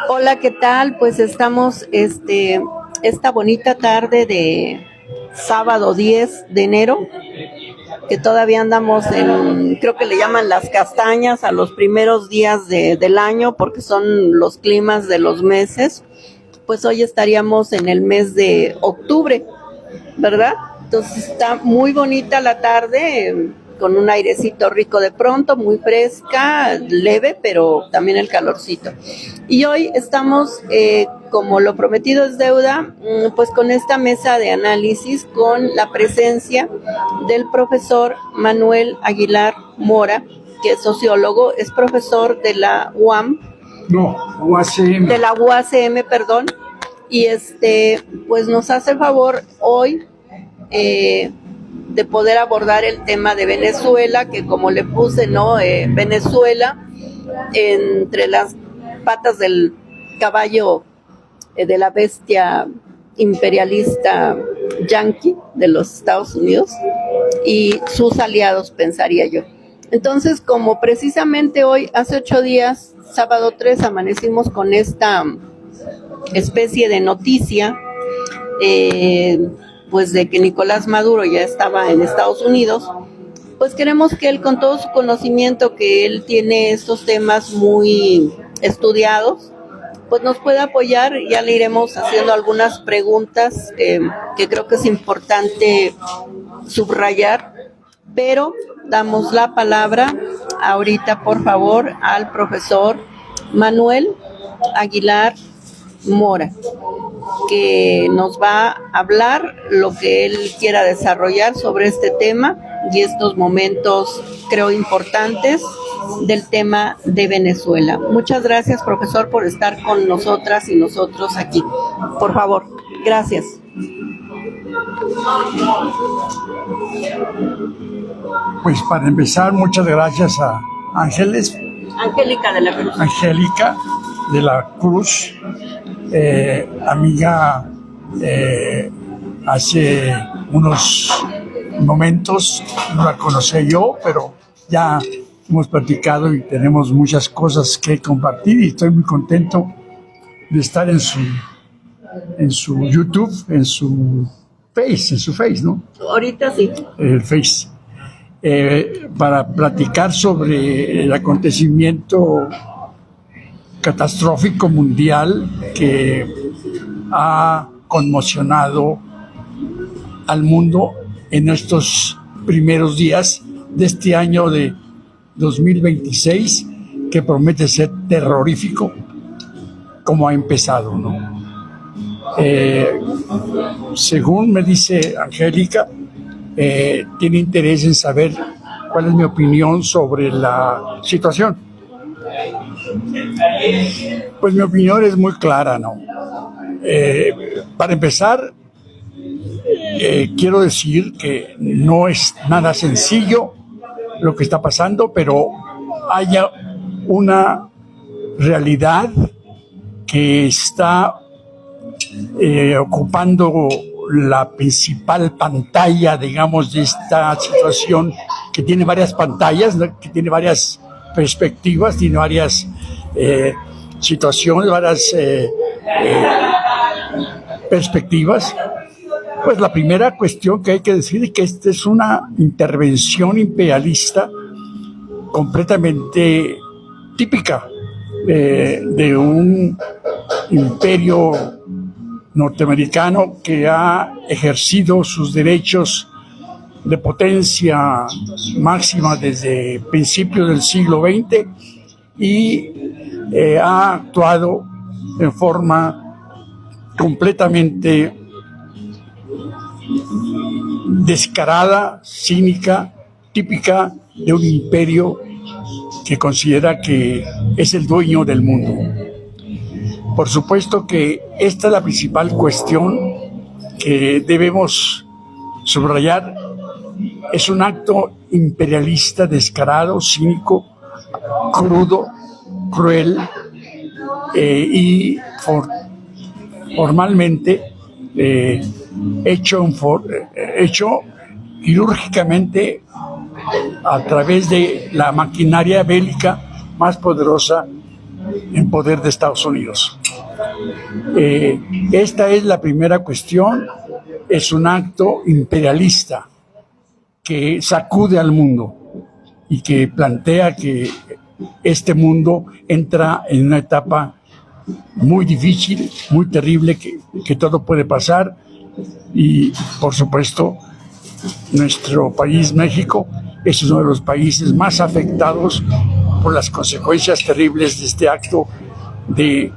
Hola, ¿qué tal? Pues estamos esta bonita tarde de sábado 10 de enero, que todavía andamos creo que le llaman las castañas a los primeros días del año, porque son los climas de los meses. Pues hoy estaríamos en el mes de octubre, ¿verdad? Entonces está muy bonita la tarde, con un airecito rico de pronto, muy fresca, leve, pero también el calorcito. Y hoy estamos, como lo prometido es deuda, pues con esta mesa de análisis, con la presencia del profesor Manuel Aguilar Mora, que es sociólogo, es profesor de la UAM. No, UACM. De la UACM, perdón. Y pues nos hace el favor hoy de poder abordar el tema de Venezuela, que como le puse, ¿no? Venezuela, entre las patas del caballo de la bestia imperialista yanqui de los Estados Unidos y sus aliados, pensaría yo. Entonces, como precisamente hoy, hace 8 días, sábado 3, amanecimos con esta especie de noticia, pues de que Nicolás Maduro ya estaba en Estados Unidos, pues queremos que él, con todo su conocimiento, que él tiene estos temas muy estudiados, pues nos pueda apoyar. Ya le iremos haciendo algunas preguntas que creo que es importante subrayar, pero damos la palabra ahorita, por favor, al profesor Manuel Aguilar Mora, que nos va a hablar lo que él quiera desarrollar sobre este tema y estos momentos, creo, importantes del tema de Venezuela. Muchas gracias, profesor, por estar con nosotras y nosotros aquí. Por favor, gracias. Pues para empezar, muchas gracias a Angélica de la Cruz. Angélica de la Cruz, amiga, hace unos momentos no la conocí yo, pero ya hemos platicado y tenemos muchas cosas que compartir, y estoy muy contento de estar en su YouTube, en su Face, ¿no? Ahorita sí. El Face. Para platicar sobre el acontecimiento catastrófico mundial que ha conmocionado al mundo en estos primeros días de este año de 2026, que promete ser terrorífico como ha empezado, ¿no? Según me dice Angélica, tiene interés en saber cuál es mi opinión sobre la situación. Pues mi opinión es muy clara, ¿no? Para empezar, quiero decir que no es nada sencillo lo que está pasando, pero haya una realidad que está ocupando la principal pantalla, digamos, de esta situación, que tiene varias pantallas, ¿no? Que tiene varias perspectivas, tiene varias situaciones, varias perspectivas. Pues la primera cuestión que hay que decir es que esta es una intervención imperialista completamente típica de un imperio norteamericano que ha ejercido sus derechos de potencia máxima desde principios del siglo XX y ha actuado en forma completamente descarada, cínica, típica de un imperio que considera que es el dueño del mundo. Por supuesto que esta es la principal cuestión que debemos subrayar. Es un acto imperialista descarado, cínico, crudo, cruel y formalmente hecho quirúrgicamente a través de la maquinaria bélica más poderosa en poder de Estados Unidos. Esta es la primera cuestión. Es un acto imperialista que sacude al mundo y que plantea que este mundo entra en una etapa muy difícil, muy terrible, que todo puede pasar. Y por supuesto, nuestro país, México, es uno de los países más afectados por las consecuencias terribles de este acto de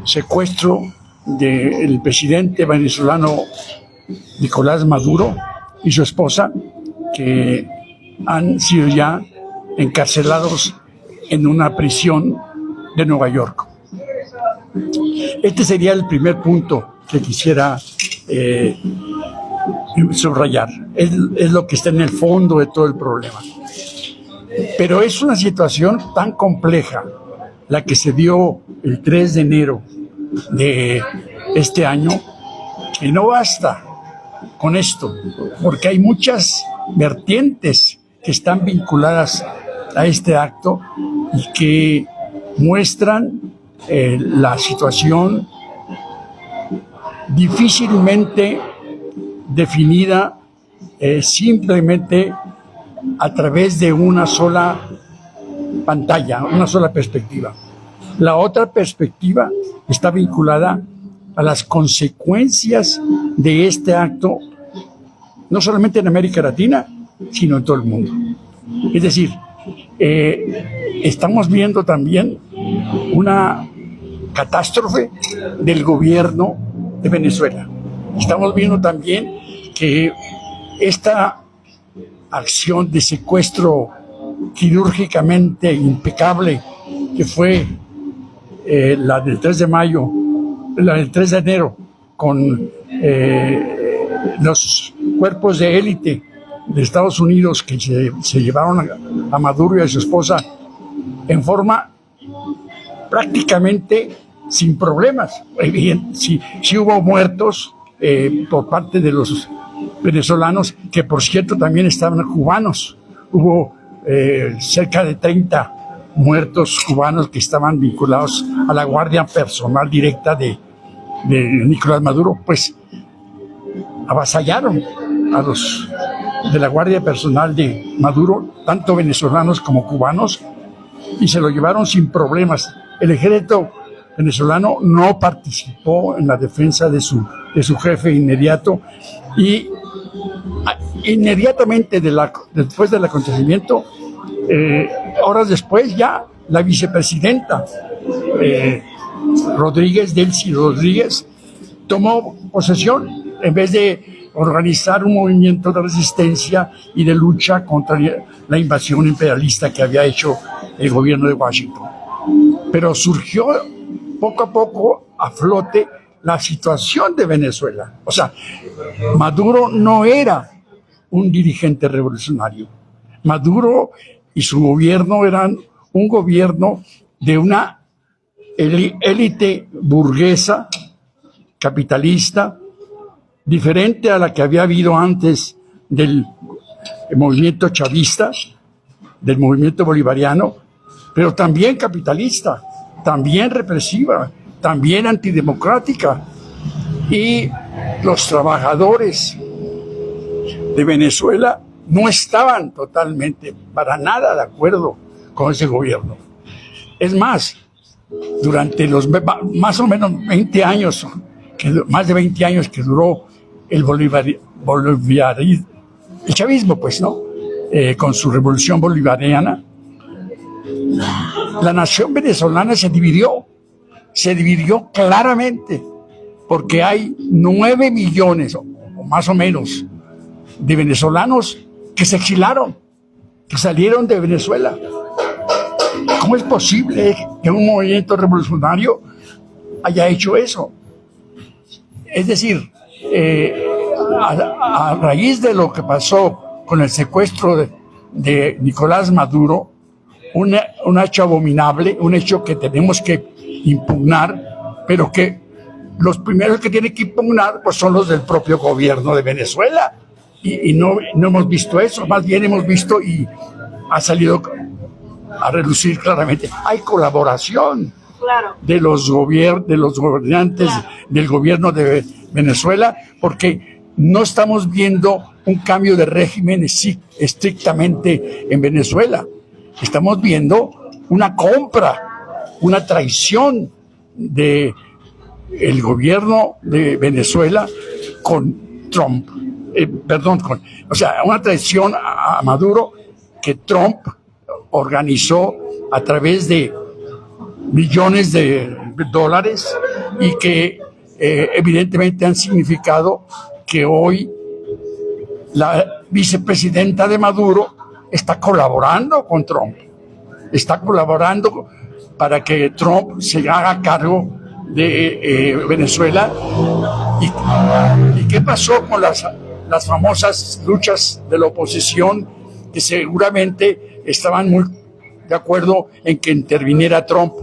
secuestro del presidente venezolano Nicolás Maduro y su esposa, que han sido ya encarcelados en una prisión de Nueva York. Este sería el primer punto que quisiera subrayar. Es lo que está en el fondo de todo el problema. Pero es una situación tan compleja la que se dio el 3 de enero de este año, que no basta con esto, porque hay muchas vertientes que están vinculadas a este acto y que muestran la situación difícilmente definida simplemente a través de una sola pantalla, una sola perspectiva. La otra perspectiva está vinculada a las consecuencias de este acto, no solamente en América Latina, sino en todo el mundo. Es decir, estamos viendo también una catástrofe del gobierno de Venezuela. Estamos viendo también que esta acción de secuestro quirúrgicamente impecable, que fue la del 3 de mayo, la del 3 de enero, con los cuerpos de élite de Estados Unidos que se llevaron a Maduro y a su esposa en forma prácticamente sin problemas. Sí hubo muertos por parte de los venezolanos, que por cierto también estaban cubanos. Hubo cerca de 30 muertos cubanos que estaban vinculados a la guardia personal directa de Nicolás Maduro. Pues avasallaron a los de la guardia personal de Maduro, tanto venezolanos como cubanos, y se lo llevaron sin problemas. El ejército venezolano no participó en la defensa de su jefe inmediato, y inmediatamente después del acontecimiento, horas después, ya la vicepresidenta Delcy Rodríguez tomó posesión en vez de organizar un movimiento de resistencia y de lucha contra la invasión imperialista que había hecho el gobierno de Washington. Pero surgió poco a poco a flote la situación de Venezuela. O sea, Maduro no era un dirigente revolucionario. Maduro y su gobierno eran un gobierno de una élite burguesa, capitalista, diferente a la que había habido antes del movimiento chavista, del movimiento bolivariano, pero también capitalista, también represiva, también antidemocrática. Y los trabajadores de Venezuela no estaban totalmente, para nada, de acuerdo con ese gobierno. Es más, durante los más o menos 20 años, más de 20 años que duró el el chavismo, pues, ¿no? Con su revolución bolivariana, la nación venezolana se dividió claramente, porque hay 9 millones, o más o menos, de venezolanos que se exilaron, que salieron de Venezuela. ¿Cómo es posible que un movimiento revolucionario haya hecho eso? Es decir, a raíz de lo que pasó con el secuestro de Nicolás Maduro, un hecho abominable, un hecho que tenemos que impugnar, pero que los primeros que tienen que impugnar pues son los del propio gobierno de Venezuela, y no hemos visto eso. Más bien hemos visto, y ha salido a relucir claramente. Hay colaboración Claro. de los gobernantes, Claro, del gobierno de Venezuela, porque no estamos viendo un cambio de régimen estrictamente en Venezuela. Estamos viendo una compra, una traición de el gobierno de Venezuela con Trump. O sea, una traición a Maduro que Trump organizó a través de millones de dólares y que evidentemente han significado que hoy la vicepresidenta de Maduro está colaborando con Trump, está colaborando para que Trump se haga cargo de Venezuela. ¿Y qué pasó con las famosas luchas de la oposición que seguramente estaban muy de acuerdo en que interviniera Trump?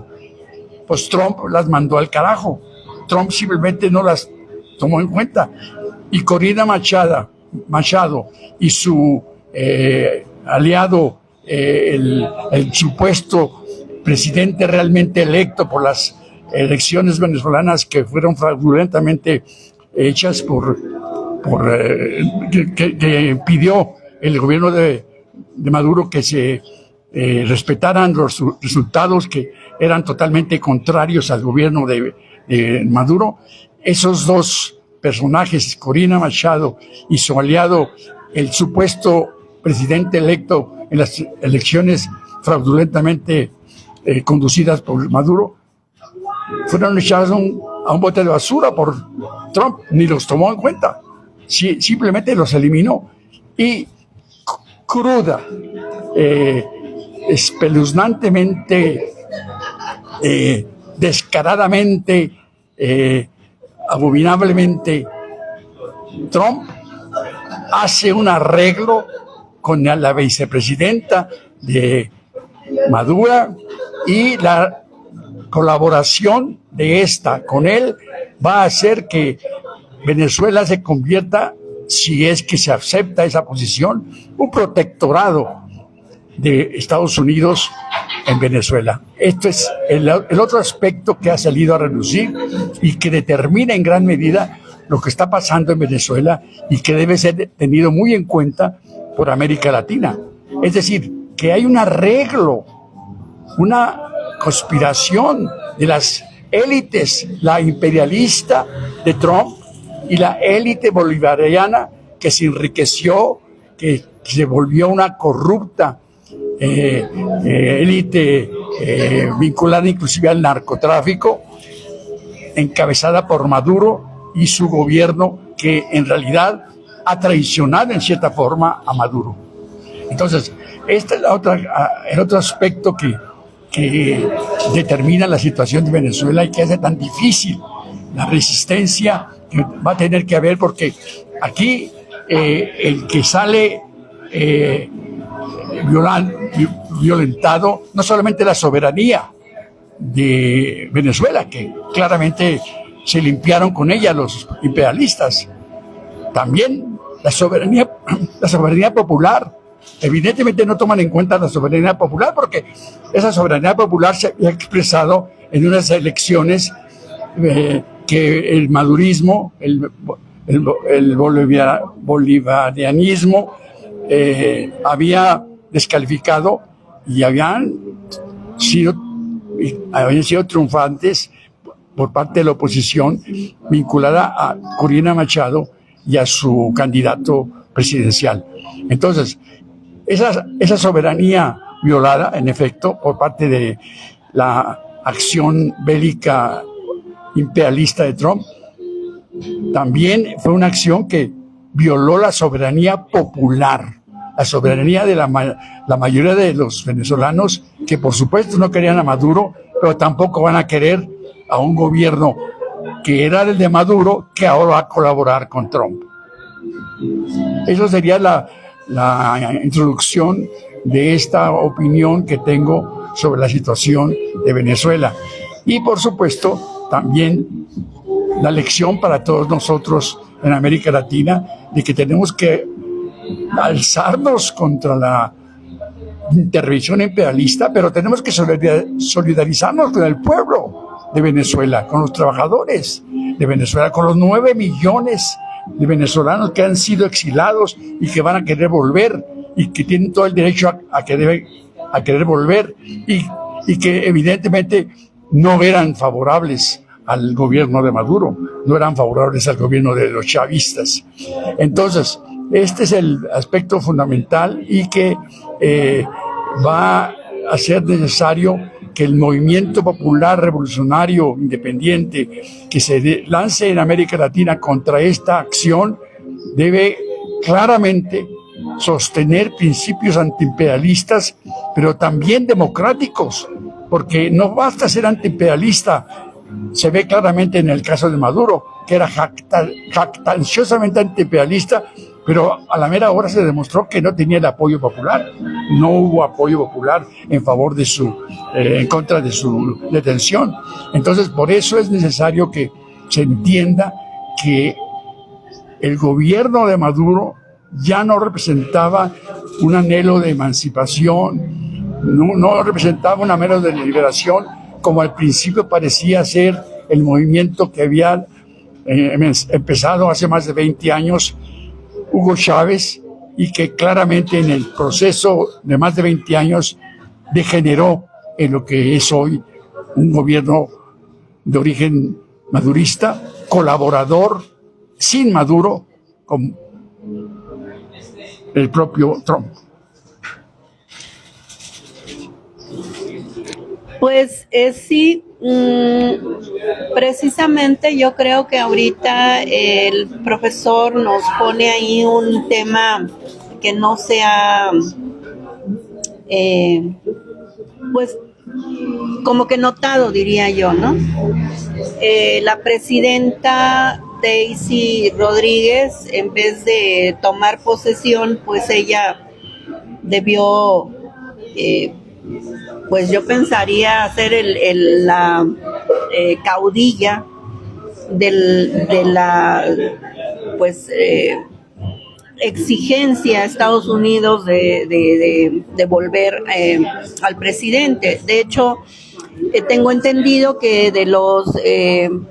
Pues Trump las mandó al carajo. Trump simplemente no las tomó en cuenta. Y Corina Machado y su aliado, el supuesto presidente realmente electo por las elecciones venezolanas que fueron fraudulentamente hechas que pidió el gobierno de Maduro que se respetaran los resultados que eran totalmente contrarios al gobierno de Maduro. Esos dos personajes, Corina Machado y su aliado, el supuesto presidente electo en las elecciones fraudulentamente conducidas por Maduro, fueron echados a un bote de basura por Trump, ni los tomó en cuenta, simplemente los eliminó. Y cruda, espeluznantemente, descaradamente, abominablemente, Trump hace un arreglo con la vicepresidenta de Maduro, y la colaboración de esta con él va a hacer que Venezuela se convierta, si es que se acepta esa posición, un protectorado de Estados Unidos en Venezuela. Esto es el otro aspecto que ha salido a relucir y que determina en gran medida lo que está pasando en Venezuela y que debe ser tenido muy en cuenta por América Latina. Es decir, que hay un arreglo, una conspiración de las élites, la imperialista de Trump y la élite bolivariana que se enriqueció, que se volvió una corrupta élite vinculada inclusive al narcotráfico, encabezada por Maduro y su gobierno, que en realidad ha traicionado en cierta forma a Maduro. Entonces, este es el otro aspecto que determina la situación de Venezuela y que hace tan difícil la resistencia que va a tener que haber, porque aquí el que sale violentado no solamente la soberanía de Venezuela, que claramente se limpiaron con ella los imperialistas, también la soberanía popular. Evidentemente no toman en cuenta la soberanía popular, porque esa soberanía popular se había expresado en unas elecciones que el madurismo, el bolivarianismo había descalificado, y habían sido triunfantes por parte de la oposición vinculada a Corina Machado y a su candidato presidencial. Entonces, esa soberanía violada, en efecto, por parte de la acción bélica imperialista de Trump, también fue una acción que violó la soberanía popular, la soberanía de la mayoría de los venezolanos, que por supuesto no querían a Maduro, pero tampoco van a querer a un gobierno que era el de Maduro, que ahora va a colaborar con Trump. Eso sería la introducción de esta opinión que tengo sobre la situación de Venezuela. Y por supuesto también la lección para todos nosotros en América Latina de que tenemos que alzarnos contra la intervención imperialista, pero tenemos que solidarizarnos con el pueblo de Venezuela, con los trabajadores de Venezuela, con los 9 millones de venezolanos que han sido exilados y que van a querer volver y que tienen todo el derecho a querer volver y que evidentemente no eran favorables al gobierno de Maduro, no eran favorables al gobierno de los chavistas. Entonces, este es el aspecto fundamental y que va a ser necesario que el movimiento popular revolucionario independiente que se lance en América Latina contra esta acción debe claramente sostener principios antiimperialistas, pero también democráticos, porque no basta ser antiimperialista. Se ve claramente en el caso de Maduro, que era jactanciosamente antiimperialista, pero a la mera hora se demostró que no tenía el apoyo popular. No hubo apoyo popular en favor de en contra de su detención. Entonces, por eso es necesario que se entienda que el gobierno de Maduro ya no representaba un anhelo de emancipación, no representaba un anhelo de liberación, como al principio parecía ser el movimiento que había empezado hace más de 20 años Hugo Chávez, y que claramente en el proceso de más de 20 años degeneró en lo que es hoy un gobierno de origen madurista, colaborador sin Maduro con el propio Trump. Pues sí, precisamente yo creo que ahorita el profesor nos pone ahí un tema que no sea, pues como que notado, diría yo, ¿no? La presidenta Daisy Rodríguez, en vez de tomar posesión, pues ella debió... pues yo pensaría ser la caudilla de la pues exigencia a Estados Unidos de volver al presidente. De hecho, tengo entendido que de los del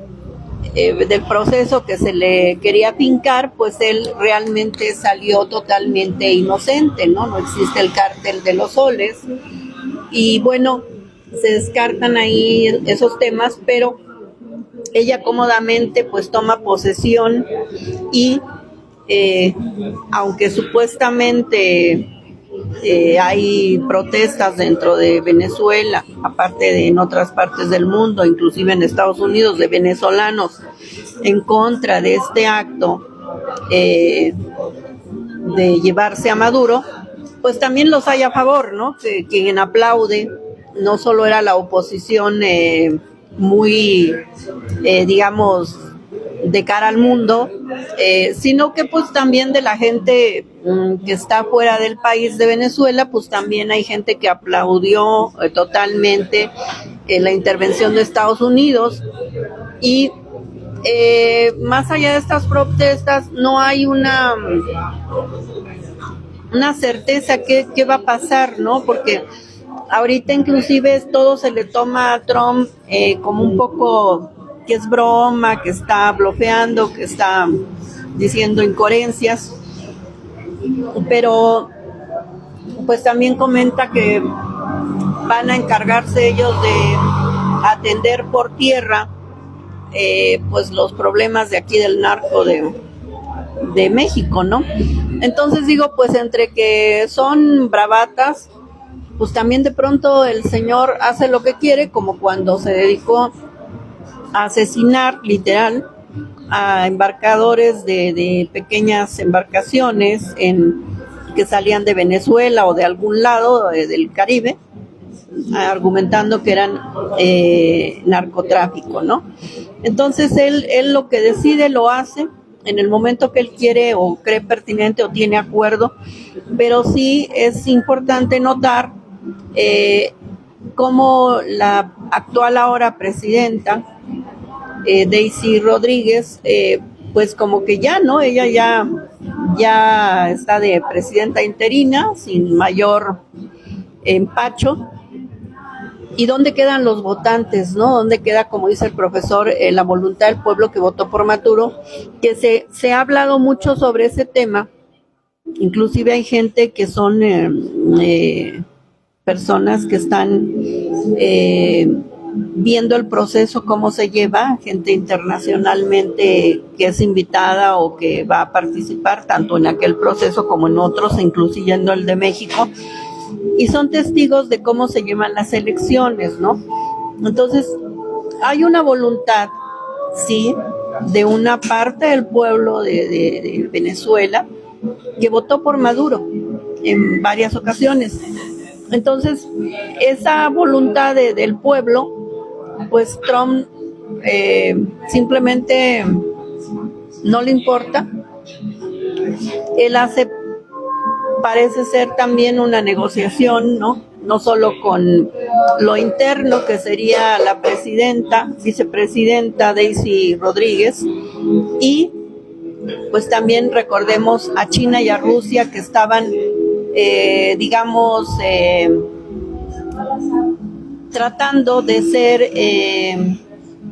proceso que se le quería fincar, pues él realmente salió totalmente inocente, ¿no? No existe el cártel de los soles. Y bueno, se descartan ahí esos temas, pero ella cómodamente pues toma posesión y aunque supuestamente hay protestas dentro de Venezuela, aparte de en otras partes del mundo, inclusive en Estados Unidos, de venezolanos en contra de este acto de llevarse a Maduro, pues también los hay a favor, ¿no? Que quien aplaude no solo era la oposición muy, digamos, de cara al mundo, sino que pues también de la gente que está fuera del país de Venezuela, pues también hay gente que aplaudió totalmente la intervención de Estados Unidos. Y más allá de estas protestas no hay una certeza qué va a pasar, ¿no? Porque ahorita inclusive todo se le toma a Trump como un poco que es broma, que está blofeando, que está diciendo incoherencias, pero pues también comenta que van a encargarse ellos de atender por tierra pues los problemas de aquí del narco de México, ¿no? Entonces digo, pues entre que son bravatas, pues también de pronto el señor hace lo que quiere, como cuando se dedicó a asesinar, literal, a embarcadores de pequeñas embarcaciones que salían de Venezuela o de algún lado del Caribe, argumentando que eran narcotráfico, ¿no? Entonces él lo que decide lo hace en el momento que él quiere o cree pertinente o tiene acuerdo, pero sí es importante notar cómo la actual ahora presidenta Daisy Rodríguez pues como que ya, ¿no? Ella ya está de presidenta interina sin mayor empacho. ¿Y dónde quedan los votantes, no? ¿Dónde queda, como dice el profesor, la voluntad del pueblo que votó por Maduro? Que se ha hablado mucho sobre ese tema. Inclusive hay gente que son personas que están viendo el proceso, cómo se lleva, gente internacionalmente que es invitada o que va a participar tanto en aquel proceso como en otros, incluyendo el de México, y son testigos de cómo se llevan las elecciones, ¿no? Entonces, hay una voluntad, sí, de una parte del pueblo de Venezuela que votó por Maduro en varias ocasiones. Entonces, esa voluntad del pueblo, pues Trump simplemente no le importa. Él hace, parece ser también una negociación, ¿no? No solo con lo interno, que sería la vicepresidenta Daisy Rodríguez, y pues también recordemos a China y a Rusia, que estaban tratando de ser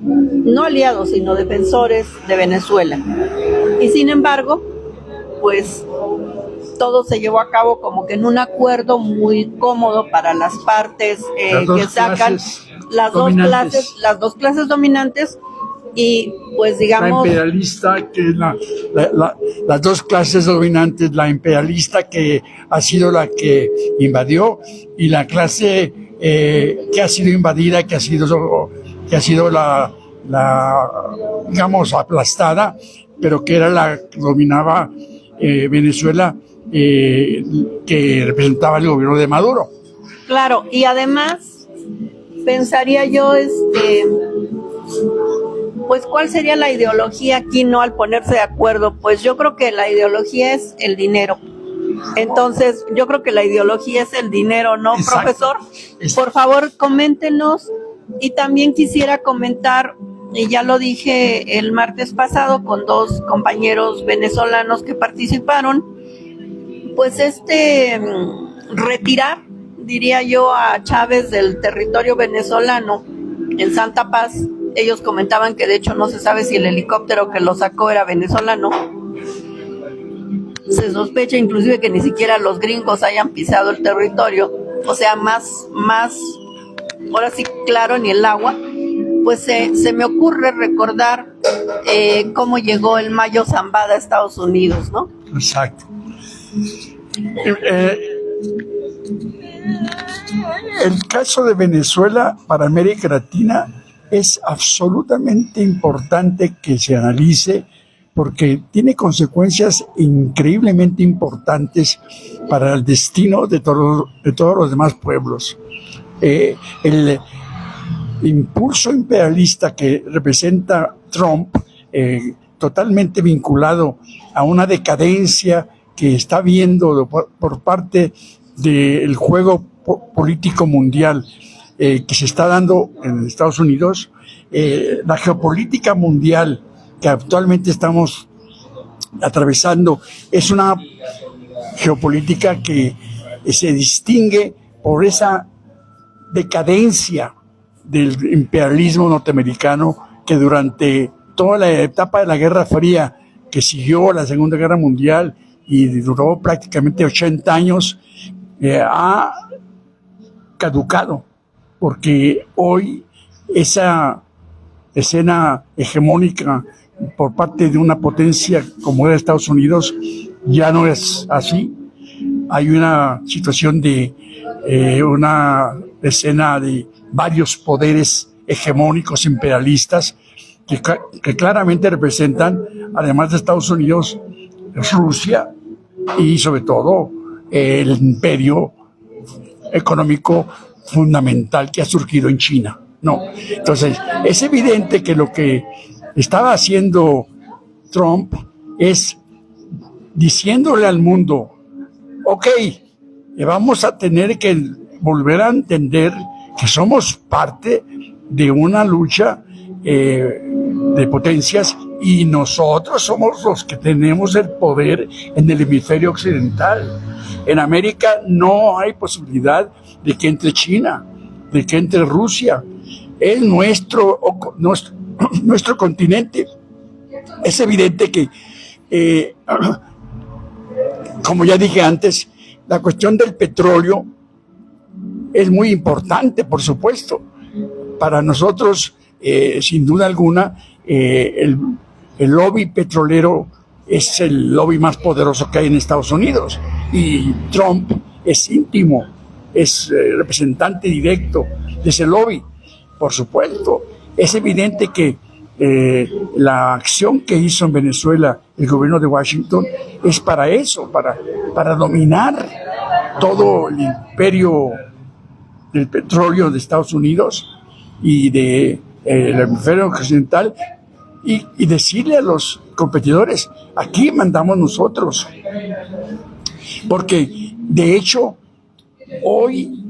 no aliados, sino defensores de Venezuela. Y sin embargo, pues todo se llevó a cabo como que en un acuerdo muy cómodo para las partes que sacan las dos clases dominantes. Y pues digamos... La imperialista, que es las dos clases dominantes, la imperialista, que ha sido la que invadió, y la clase que ha sido invadida, que ha sido la digamos, aplastada, pero que era la que dominaba Venezuela, que representaba el gobierno de Maduro. Claro, y además pensaría yo, pues, ¿cuál sería la ideología aquí, no, al ponerse de acuerdo? Pues yo creo que la ideología es el dinero. Entonces, yo creo que la ideología es el dinero, ¿no, exacto, profesor? Exacto. Por favor, coméntenos. Y también quisiera comentar, y ya lo dije el martes pasado con dos compañeros venezolanos que participaron, pues retirar, diría yo, a Chávez del territorio venezolano en Santa Paz. Ellos comentaban que de hecho no se sabe si el helicóptero que lo sacó era venezolano. Se sospecha inclusive que ni siquiera los gringos hayan pisado el territorio. O sea, más ahora sí, claro, ni el agua. Pues se me ocurre recordar cómo llegó el Mayo Zambada a Estados Unidos, ¿no? Exacto. El caso de Venezuela para América Latina es absolutamente importante que se analice, porque tiene consecuencias increíblemente importantes para el destino de todos los demás pueblos. El impulso imperialista que representa Trump, totalmente vinculado a una decadencia que está viendo por parte del juego político mundial que se está dando en Estados Unidos, la geopolítica mundial que actualmente estamos atravesando es una geopolítica que se distingue por esa decadencia del imperialismo norteamericano, que durante toda la etapa de la Guerra Fría, que siguió a la Segunda Guerra Mundial y duró prácticamente 80 años, ha caducado, porque hoy esa escena hegemónica por parte de una potencia como era Estados Unidos ya no es así. Hay una situación de una escena de varios poderes hegemónicos imperialistas que claramente representan, además de Estados Unidos, Rusia y sobre todo el imperio económico fundamental que ha surgido en China. No. Entonces, es evidente que lo que estaba haciendo Trump es diciéndole al mundo: ok, vamos a tener que volver a entender que somos parte de una lucha de potencias, y nosotros somos los que tenemos el poder en el hemisferio occidental. En América no hay posibilidad de que entre China, de que entre Rusia. Es nuestro continente. Es evidente que, como ya dije antes, la cuestión del petróleo es muy importante, por supuesto. Para nosotros, sin duda alguna, el lobby petrolero es el lobby más poderoso que hay en Estados Unidos. Y Trump es íntimo, es representante directo de ese lobby, por supuesto. Es evidente que la acción que hizo en Venezuela el gobierno de Washington es para eso, para dominar todo el imperio del petróleo de Estados Unidos y del hemisferio occidental, y decirle a los competidores: aquí mandamos nosotros. Porque de hecho hoy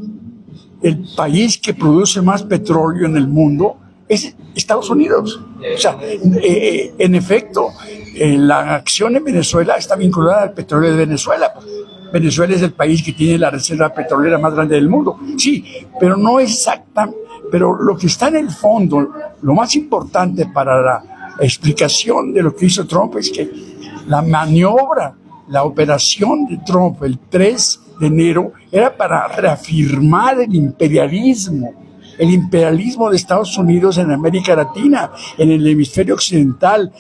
el país que produce más petróleo en el mundo es Estados Unidos. O sea, en efecto, la acción en Venezuela está vinculada al petróleo de Venezuela. Venezuela es el país que tiene la reserva petrolera más grande del mundo. Sí, pero no exacta. Pero lo que está en el fondo, lo más importante para la explicación de lo que hizo Trump, es que la maniobra, la operación de Trump el 3 de enero era para reafirmar el imperialismo de Estados Unidos en América Latina, en el hemisferio occidental.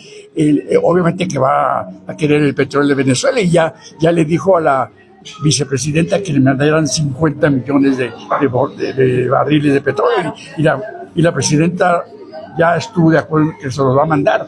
Obviamente que va a querer el petróleo de Venezuela, y ya le dijo a la vicepresidenta que le mandaran 50 millones de barriles de petróleo, y la presidenta ya estuvo de acuerdo que se los va a mandar.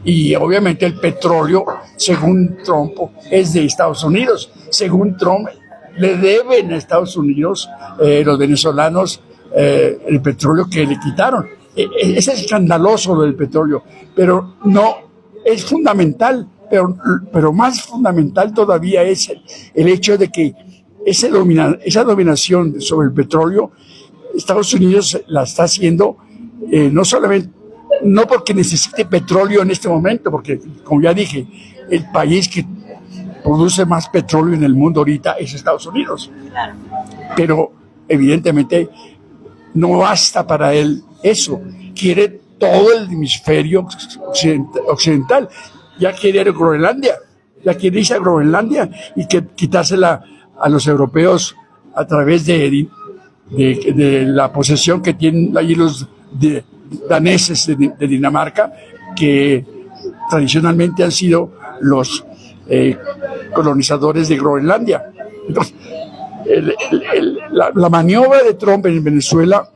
Y obviamente el petróleo, según Trump, es de Estados Unidos. Según Trump, le deben a Estados Unidos los venezolanos el petróleo que le quitaron. Es escandaloso lo del petróleo, pero no, es fundamental. Pero más fundamental todavía es el hecho de que esa dominación sobre el petróleo, Estados Unidos la está haciendo no porque necesite petróleo en este momento, porque, como ya dije, el país que produce más petróleo en el mundo ahorita es Estados Unidos. Pero evidentemente no basta para él eso. Quiere todo el hemisferio occidental. Ya quiere ir a Groenlandia, y quitársela a los europeos a través de la posesión que tienen allí los daneses de Dinamarca, que tradicionalmente han sido los colonizadores de Groenlandia. Entonces, la maniobra de Trump en Venezuela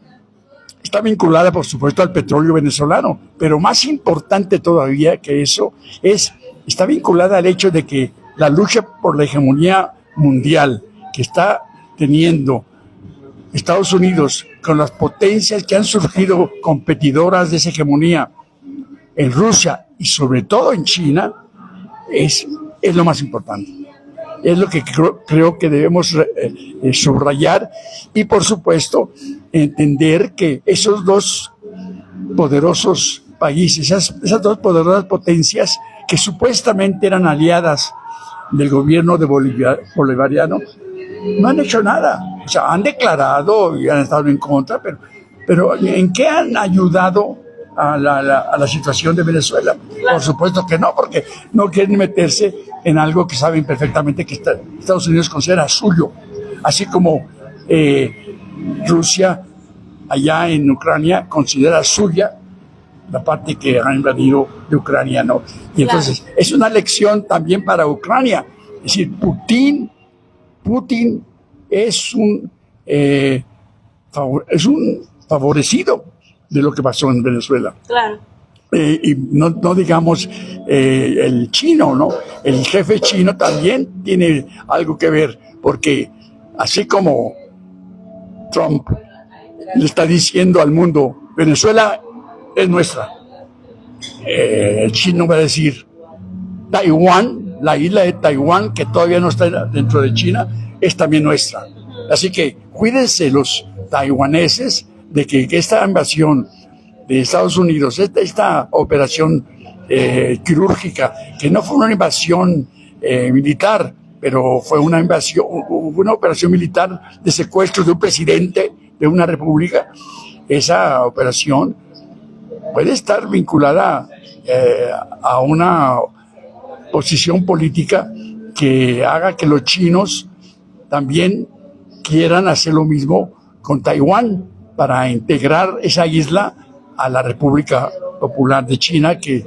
está vinculada, por supuesto, al petróleo venezolano, pero más importante todavía que eso, está vinculada al hecho de que la lucha por la hegemonía mundial que está teniendo Estados Unidos con las potencias que han surgido competidoras de esa hegemonía en Rusia y sobre todo en China, es lo más importante. Es lo que creo que debemos subrayar, y por supuesto entender que esos dos poderosos países, esas dos poderosas potencias que supuestamente eran aliadas del gobierno de bolivariano, no han hecho nada. O sea, han declarado y han estado en contra, pero ¿en qué han ayudado a la situación de Venezuela? Por supuesto que no, porque no quieren meterse en algo que saben perfectamente que Estados Unidos considera suyo, así como Rusia allá en Ucrania considera suya la parte que ha invadido de Ucrania, ¿no? Y entonces es una lección también para Ucrania. Es decir, Putin es un favorecido de lo que pasó en Venezuela. Claro. Y no digamos el chino, ¿no? El jefe chino también tiene algo que ver, porque así como Trump le está diciendo al mundo: Venezuela es nuestra, el chino va a decir: Taiwán, la isla de Taiwán, que todavía no está dentro de China, es también nuestra. Así que cuídense los taiwaneses de que esta invasión de Estados Unidos, esta operación quirúrgica, que no fue una invasión militar, pero fue una invasión, una operación militar de secuestro de un presidente de una república. Esa operación puede estar vinculada a una posición política que haga que los chinos también quieran hacer lo mismo con Taiwán para integrar esa isla a la República Popular de China, que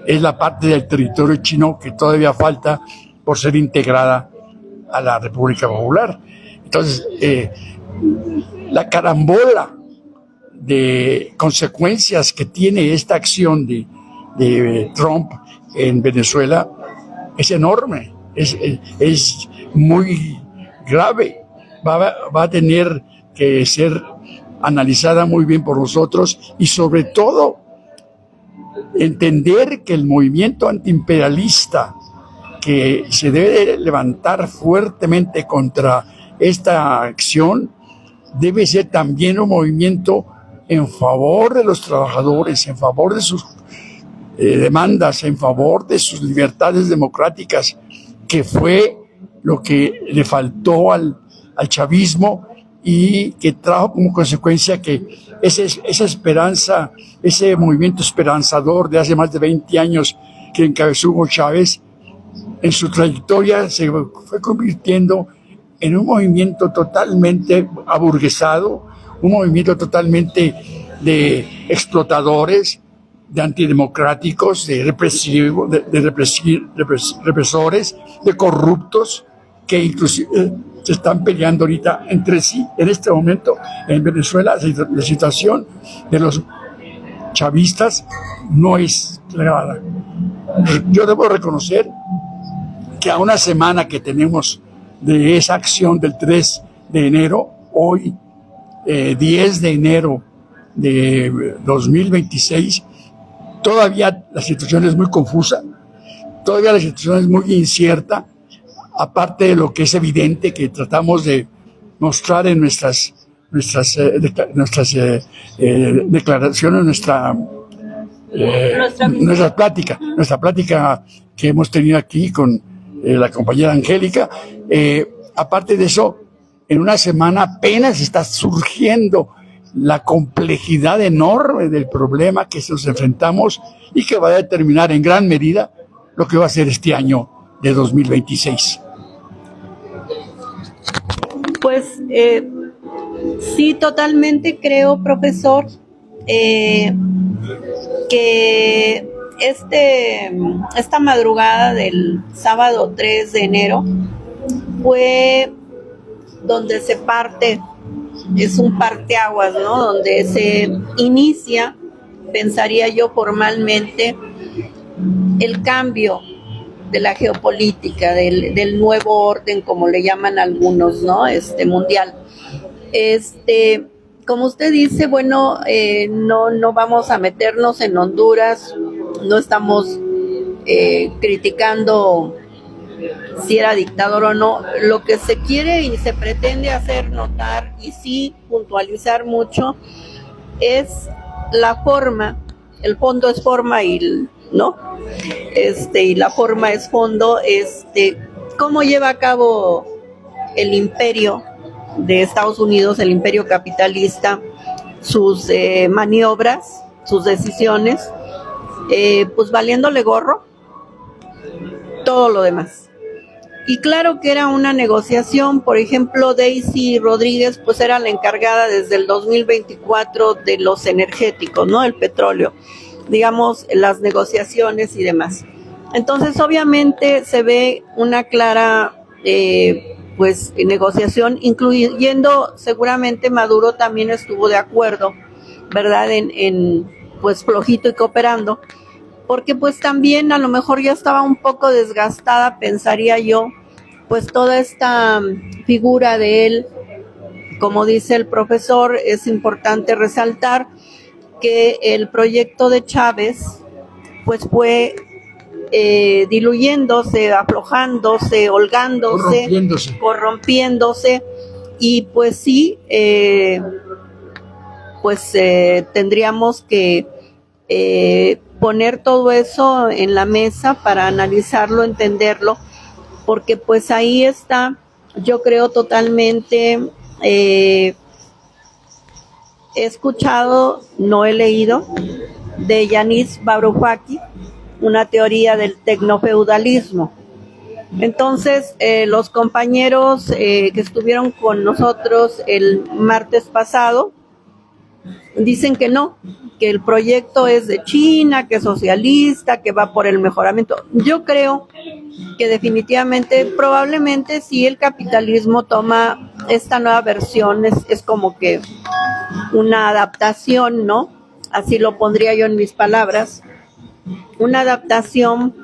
es la parte del territorio chino que todavía falta por ser integrada a la República Popular. Entonces, la carambola de consecuencias que tiene esta acción de Trump en Venezuela es enorme, es muy grave, va a tener que ser analizada muy bien por nosotros y sobre todo entender que el movimiento antiimperialista que se debe levantar fuertemente contra esta acción debe ser también un movimiento en favor de los trabajadores, en favor de sus demandas, en favor de sus libertades democráticas, que fue lo que le faltó al chavismo y que trajo como consecuencia que esa esperanza, ese movimiento esperanzador de hace más de 20 años que encabezó Hugo Chávez, en su trayectoria se fue convirtiendo en un movimiento totalmente aburguesado, un movimiento totalmente de explotadores, de antidemocráticos, de represores, de corruptos, que inclusive se están peleando ahorita entre sí. En este momento, en Venezuela, la situación de los chavistas no es clara. Yo debo reconocer que a una semana que tenemos de esa acción del 3 de enero, hoy 10 de enero de 2026, todavía la situación es muy confusa, todavía la situación es muy incierta, aparte de lo que es evidente que tratamos de mostrar en nuestras declaraciones, nuestra plática que hemos tenido aquí con la compañera Angélica. Aparte de eso, en una semana apenas está surgiendo la complejidad enorme del problema que nos enfrentamos y que va a determinar en gran medida lo que va a ser este año de 2026. Pues sí, totalmente creo, profesor, que esta madrugada del sábado 3 de enero fue donde se parte, es un parteaguas, ¿no? Donde se inicia, pensaría yo formalmente, el cambio de la geopolítica, del nuevo orden, como le llaman algunos, ¿no? Mundial. Como usted dice, bueno, no vamos a meternos en Honduras, no estamos criticando si era dictador o no. Lo que se quiere y se pretende hacer notar y sí puntualizar mucho es la forma, el fondo es forma y ¿no? Y la forma es fondo, cómo lleva a cabo el imperio de Estados Unidos, el imperio capitalista, sus maniobras, sus decisiones, pues valiéndole gorro todo lo demás. Y claro que era una negociación. Por ejemplo, Daisy Rodríguez pues era la encargada desde el 2024 de los energéticos, ¿no? El petróleo, digamos, las negociaciones y demás. Entonces, obviamente se ve una clara pues negociación, incluyendo seguramente Maduro también estuvo de acuerdo, ¿verdad? En pues flojito y cooperando, porque pues también a lo mejor ya estaba un poco desgastada, pensaría yo, pues toda esta figura de él. Como dice el profesor, es importante resaltar que el proyecto de Chávez pues fue diluyéndose, aflojándose, holgándose, corrompiéndose, y pues sí, tendríamos que poner todo eso en la mesa para analizarlo, entenderlo, porque pues ahí está, yo creo totalmente, he escuchado, no he leído, de Yanis Varoufakis, una teoría del tecnofeudalismo. Entonces, los compañeros que estuvieron con nosotros el martes pasado dicen que no, que el proyecto es de China, que es socialista, que va por el mejoramiento. Yo creo que definitivamente, probablemente si el capitalismo toma esta nueva versión, es como que una adaptación, ¿no? Así lo pondría yo en mis palabras, una adaptación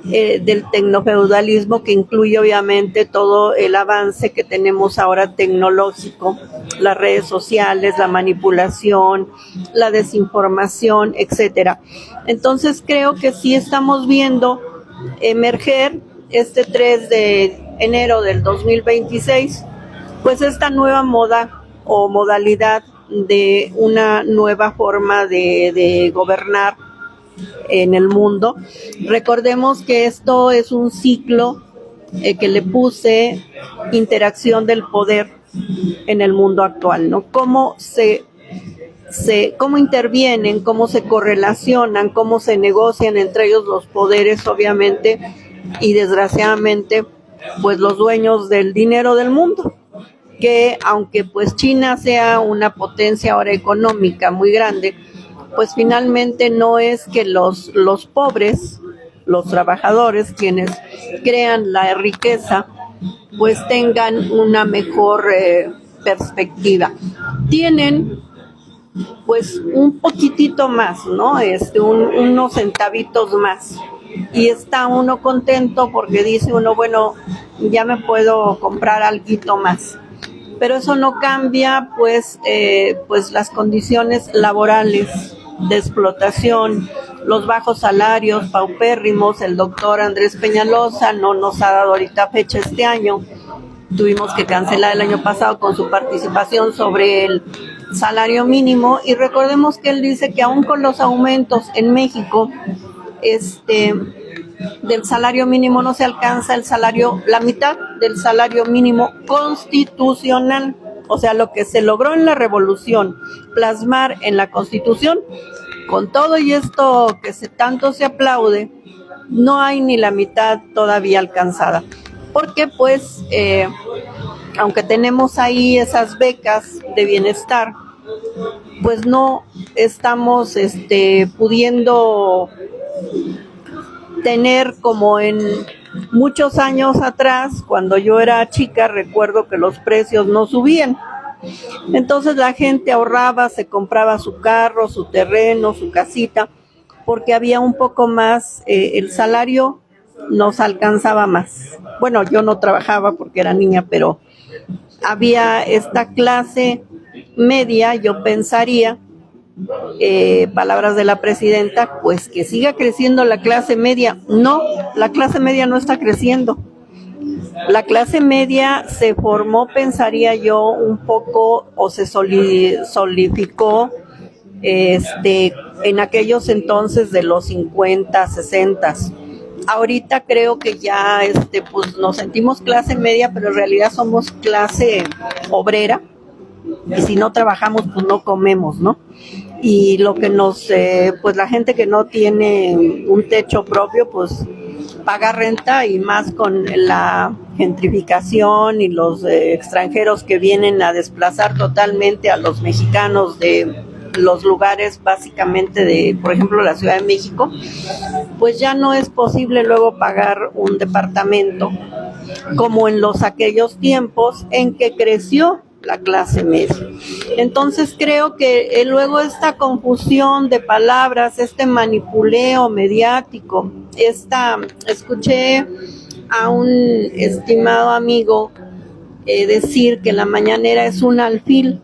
del tecnofeudalismo que incluye obviamente todo el avance que tenemos ahora tecnológico, las redes sociales, la manipulación, la desinformación, etcétera. Entonces creo que sí estamos viendo emerger este 3 de enero del 2026, pues esta nueva moda o modalidad de una nueva forma de gobernar en el mundo. Recordemos que esto es un ciclo que le puse interacción del poder en el mundo actual, ¿no? Cómo cómo intervienen, cómo se correlacionan, cómo se negocian entre ellos los poderes, obviamente, y desgraciadamente, pues los dueños del dinero del mundo, que aunque pues China sea una potencia ahora económica muy grande, pues finalmente no es que los pobres, los trabajadores, quienes crean la riqueza, pues tengan una mejor perspectiva. Tienen pues un poquitito más, ¿no? Unos centavitos más. Y está uno contento porque dice uno, bueno, ya me puedo comprar alguito más. Pero eso no cambia pues las condiciones laborales de explotación, los bajos salarios paupérrimos. El doctor Andrés Peñalosa no nos ha dado ahorita fecha este año, tuvimos que cancelar el año pasado con su participación sobre el salario mínimo, y recordemos que él dice que aún con los aumentos en México del salario mínimo no se alcanza la mitad del salario mínimo constitucional. O sea, lo que se logró en la revolución, plasmar en la Constitución, con todo y esto que tanto se aplaude, no hay ni la mitad todavía alcanzada. Porque pues, aunque tenemos ahí esas becas de bienestar, pues no estamos pudiendo tener como en muchos años atrás. Cuando yo era chica, recuerdo que los precios no subían. Entonces la gente ahorraba, se compraba su carro, su terreno, su casita, porque había un poco más, el salario nos alcanzaba más. Bueno, yo no trabajaba porque era niña, pero había esta clase media, yo pensaría, palabras de la presidenta, pues que siga creciendo la clase media. No, la clase media no está creciendo. La clase media se formó, pensaría yo, un poco, o se solidificó en aquellos entonces de los 50, 60. Ahorita creo que ya pues nos sentimos clase media, pero en realidad somos clase obrera, y si no trabajamos pues no comemos, ¿no? Y lo que pues la gente que no tiene un techo propio pues paga renta, y más con la gentrificación y los extranjeros que vienen a desplazar totalmente a los mexicanos de los lugares básicamente de, por ejemplo, la Ciudad de México, pues ya no es posible luego pagar un departamento como en aquellos tiempos en que creció la clase media. Entonces creo que luego esta confusión de palabras, manipuleo mediático, escuché a un estimado amigo decir que la mañanera es un alfil.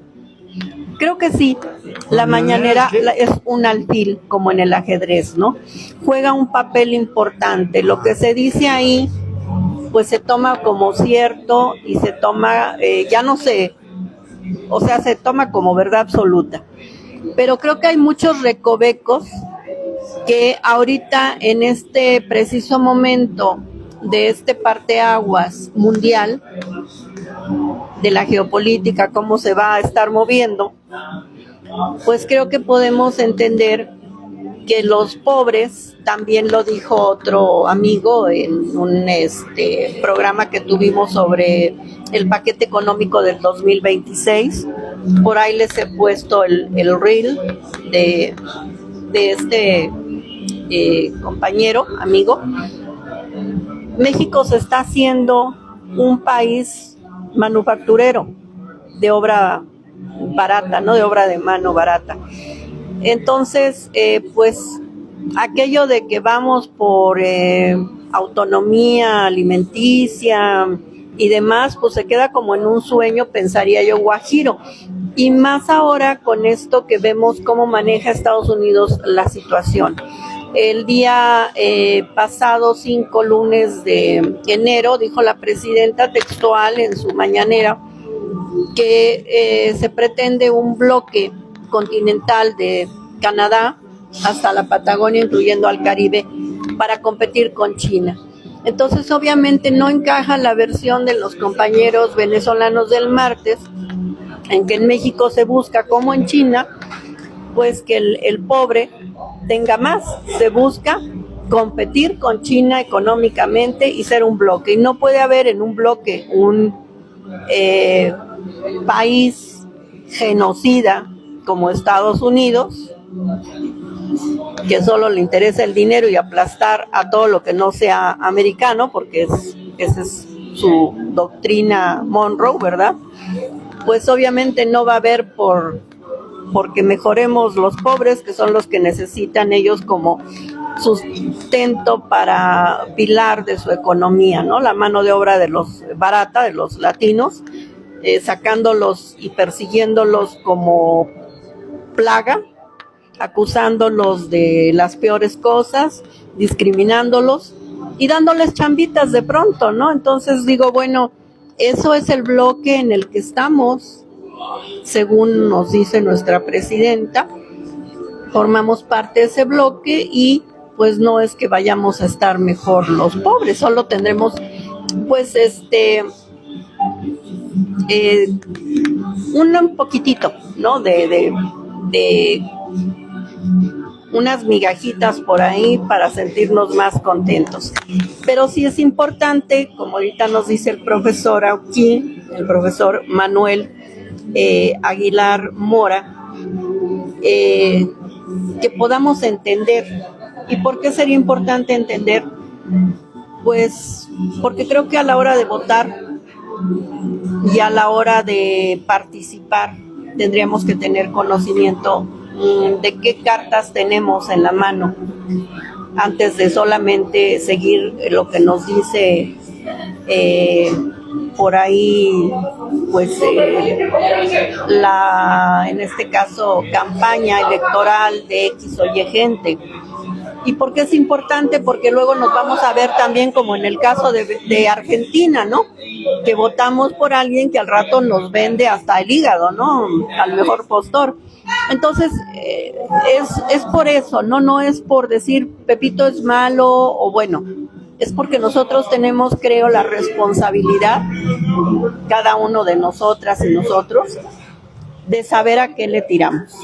Creo que sí, la mañanera es un alfil, como en el ajedrez, ¿no? Juega un papel importante. Lo que se dice ahí, pues se toma como cierto, y se toma, ya no sé, o sea, se toma como verdad absoluta. Pero creo que hay muchos recovecos que ahorita, en este preciso momento de este parteaguas mundial, de la geopolítica, cómo se va a estar moviendo, pues creo que podemos entender que los pobres, también lo dijo otro amigo en un programa que tuvimos sobre el paquete económico del 2026, por ahí les he puesto el reel de este compañero, amigo. México se está haciendo un país manufacturero de obra barata, ¿no? De obra de mano barata. Entonces, pues aquello de que vamos por autonomía alimenticia y demás, pues se queda como en un sueño, pensaría yo, guajiro. Y más ahora con esto que vemos cómo maneja Estados Unidos la situación. El día pasado, 5 lunes de enero, dijo la presidenta textual en su mañanera que se pretende un bloque continental de Canadá hasta la Patagonia, incluyendo al Caribe, para competir con China. Entonces, obviamente no encaja la versión de los compañeros venezolanos del martes, en que en México se busca, como en China, pues que el pobre tenga más. Se busca competir con China económicamente y ser un bloque. Y no puede haber en un bloque un país genocida como Estados Unidos, que solo le interesa el dinero y aplastar a todo lo que no sea americano, porque esa es su doctrina Monroe, ¿verdad? Pues obviamente no va a haber porque mejoremos los pobres, que son los que necesitan ellos como sustento para pilar de su economía, ¿no? La mano de obra barata de los latinos, sacándolos y persiguiéndolos como plaga, acusándolos de las peores cosas, discriminándolos y dándoles chambitas de pronto, ¿no? Entonces digo, bueno, eso es el bloque en el que estamos, según nos dice nuestra presidenta. Formamos parte de ese bloque y pues no es que vayamos a estar mejor los pobres, solo tendremos pues un poquitito, ¿no? De unas migajitas por ahí para sentirnos más contentos. Pero sí es importante, como ahorita nos dice el profesor aquí, el profesor Manuel Aguilar Mora, que podamos entender. ¿Y por qué sería importante entender? Pues porque creo que a la hora de votar y a la hora de participar tendríamos que tener conocimiento de qué cartas tenemos en la mano antes de solamente seguir lo que nos dice por ahí, pues en este caso, campaña electoral de X o Y gente. ¿Y por qué es importante? Porque luego nos vamos a ver también como en el caso de Argentina, ¿no? Que votamos por alguien que al rato nos vende hasta el hígado, ¿no? Al mejor postor. Entonces, es por eso, no es por decir Pepito es malo o bueno, es porque nosotros tenemos, creo, la responsabilidad, cada uno de nosotras y nosotros, de saber a qué le tiramos.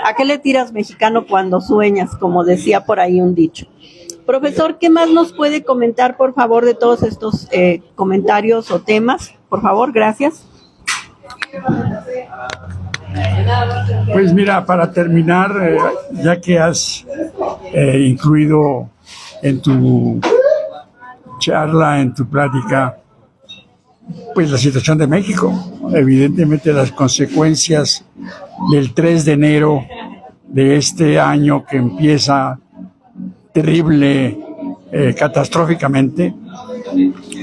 ¿A qué le tiras, mexicano, cuando sueñas? Como decía por ahí un dicho. Profesor, ¿qué más nos puede comentar, por favor, de todos estos comentarios o temas? Por favor, gracias. Pues mira, para terminar, ya que has incluido en tu charla, en tu plática, pues la situación de México, evidentemente las consecuencias del 3 de enero de este año que empieza terrible, catastróficamente,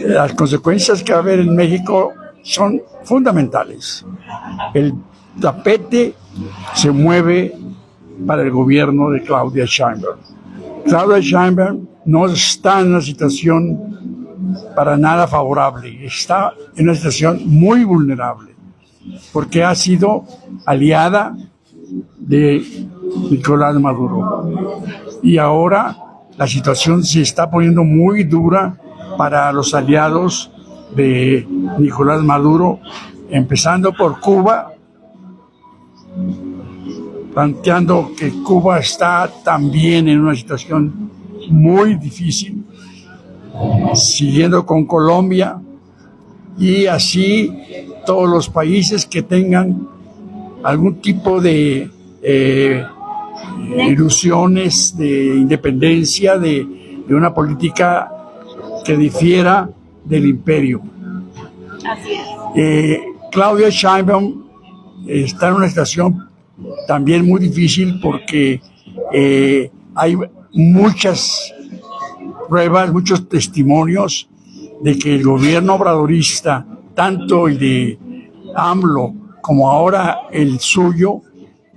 las consecuencias que va a haber en México son fundamentales. El tapete se mueve para el gobierno de Claudia Sheinbaum. Claudia Sheinbaum no está en una situación para nada favorable, está en una situación muy vulnerable, porque ha sido aliada de Nicolás Maduro. Y ahora la situación se está poniendo muy dura para los aliados de Nicolás Maduro, empezando por Cuba, planteando que Cuba está también en una situación muy difícil, siguiendo con Colombia, y así todos los países que tengan algún tipo de ilusiones de independencia, de una política que difiera del imperio. Así es. Claudia Sheinbaum está en una situación también muy difícil porque hay muchas pruebas, muchos testimonios de que el gobierno obradorista, tanto el de AMLO como ahora el suyo,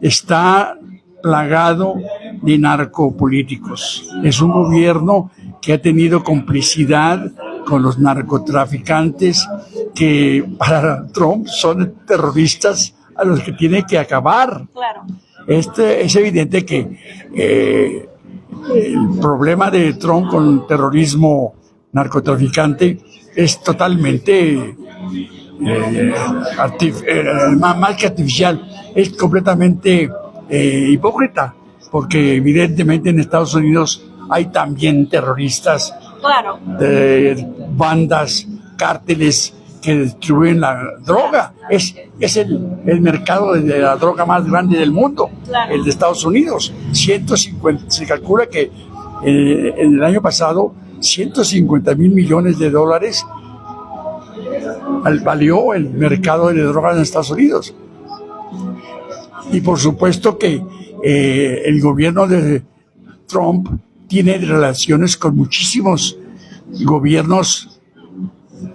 está plagado de narcopolíticos. Es un gobierno que ha tenido complicidad con los narcotraficantes, que para Trump son terroristas a los que tiene que acabar. Claro. Es evidente que el problema de Trump con el terrorismo narcotraficante es totalmente más que artificial, es completamente hipócrita, porque evidentemente en Estados Unidos hay también terroristas, Claro. Bandas, cárteles que distribuyen la droga. Es el mercado de la droga más grande del mundo, Claro. el de Estados Unidos. 150, se calcula que en el año pasado 150,000 millones de dólares valió el mercado de drogas en Estados Unidos. Y por supuesto que el gobierno de Trump tiene relaciones con muchísimos gobiernos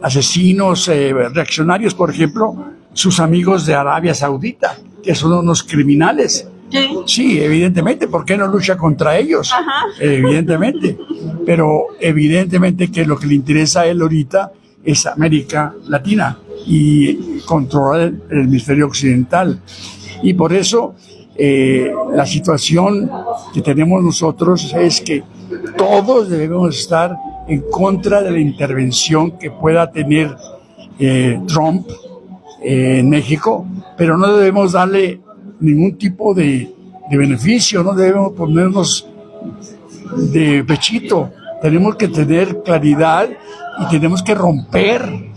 asesinos, reaccionarios, por ejemplo, sus amigos de Arabia Saudita, que son unos criminales. Sí. Sí, evidentemente, ¿por qué no lucha contra ellos? Ajá. Evidentemente, pero evidentemente que lo que le interesa a él ahorita es América Latina y controlar el hemisferio occidental. Y por eso la situación que tenemos nosotros es que todos debemos estar en contra de la intervención que pueda tener Trump en México, pero no debemos darle ningún tipo de beneficio, no debemos ponernos de pechito, tenemos que tener claridad y tenemos que romper.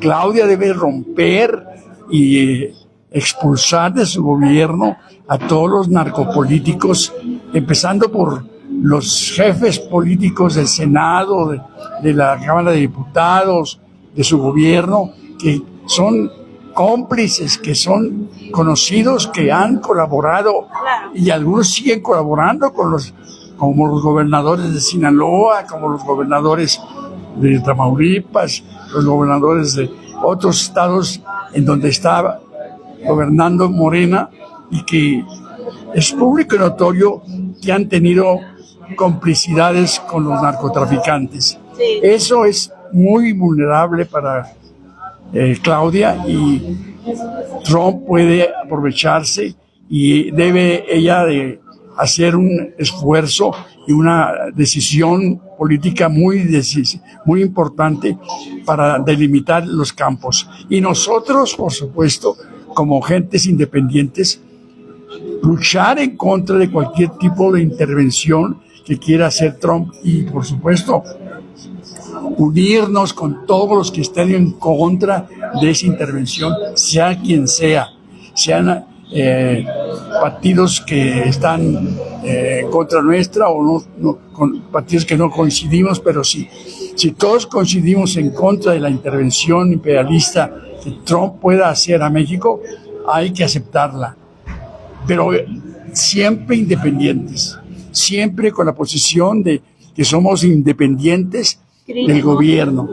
Claudia debe romper y expulsar de su gobierno a todos los narcopolíticos, empezando por los jefes políticos del Senado, de la Cámara de Diputados, de su gobierno, que son cómplices, que son conocidos, que han colaborado, Claro. y algunos siguen colaborando como los gobernadores de Sinaloa, como los gobernadores de Tamaulipas, los gobernadores de otros estados en donde está gobernando Morena, y que es público y notorio que han tenido complicidades con los narcotraficantes. Sí. Eso es muy vulnerable para Claudia, y Trump puede aprovecharse, y debe ella de hacer un esfuerzo y una decisión política muy importante para delimitar los campos. Y nosotros, por supuesto, como gentes independientes, luchar en contra de cualquier tipo de intervención que quiera hacer Trump, y por supuesto unirnos con todos los que estén en contra de esa intervención, sea quien sea, sean partidos que están en contra nuestra, o no, con partidos que no coincidimos, pero si todos coincidimos en contra de la intervención imperialista que Trump pueda hacer a México, hay que aceptarla, pero siempre independientes, siempre con la posición de que somos independientes del gobierno.